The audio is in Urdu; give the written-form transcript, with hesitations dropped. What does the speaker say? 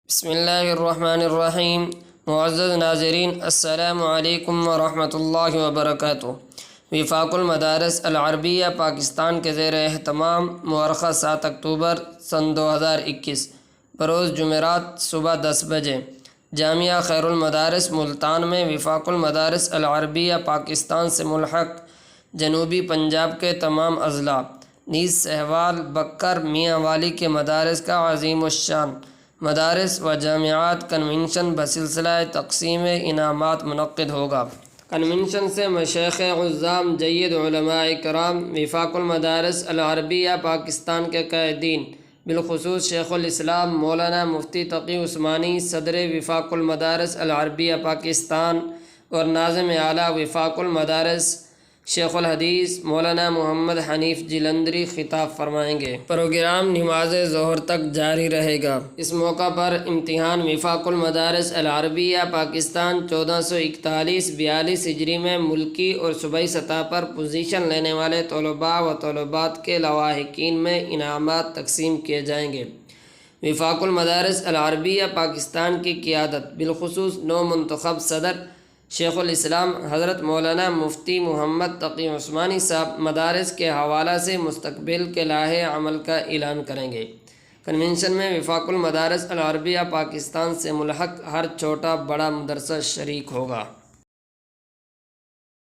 بسم اللہ الرحمن الرحیم۔ معزز ناظرین، السلام علیکم ورحمۃ اللہ وبرکاتہ۔ وفاق المدارس العربیہ پاکستان کے زیر اہتمام مؤرخہ 7 اکتوبر سن 2021 بروز جمعرات صبح 10 بجے جامعہ خیر المدارس ملتان میں وفاق المدارس العربیہ پاکستان سے ملحق جنوبی پنجاب کے تمام اضلاع نیز سہوال بکر میاں والی کے مدارس کا عظیم الشان مدارس و جامعات کنونشن بسلسلہ تقسیم انعامات منعقد ہوگا۔ کنونشن سے مشائخ عظام، جید علماء کرام، وفاق المدارس العربیہ پاکستان کے قائدین، بالخصوص شیخ الاسلام مولانا مفتی تقی عثمانی صدر وفاق المدارس العربیہ پاکستان اور ناظم اعلیٰ وفاق المدارس شیخ الحدیث مولانا محمد حنیف جلندری خطاب فرمائیں گے۔ پروگرام نماز ظہر تک جاری رہے گا۔ اس موقع پر امتحان وفاق المدارس العربیہ پاکستان 1441-42 ہجری میں ملکی اور صوبائی سطح پر پوزیشن لینے والے طلباء و طالبات کے لواحقین میں انعامات تقسیم کیے جائیں گے۔ وفاق المدارس العربیہ پاکستان کی قیادت بالخصوص نو منتخب صدر شیخ الاسلام حضرت مولانا مفتی محمد تقی عثمانی صاحب مدارس کے حوالہ سے مستقبل کے لائحہ عمل کا اعلان کریں گے۔ کنونشن میں وفاق المدارس العربیہ پاکستان سے ملحق ہر چھوٹا بڑا مدرسہ شریک ہوگا۔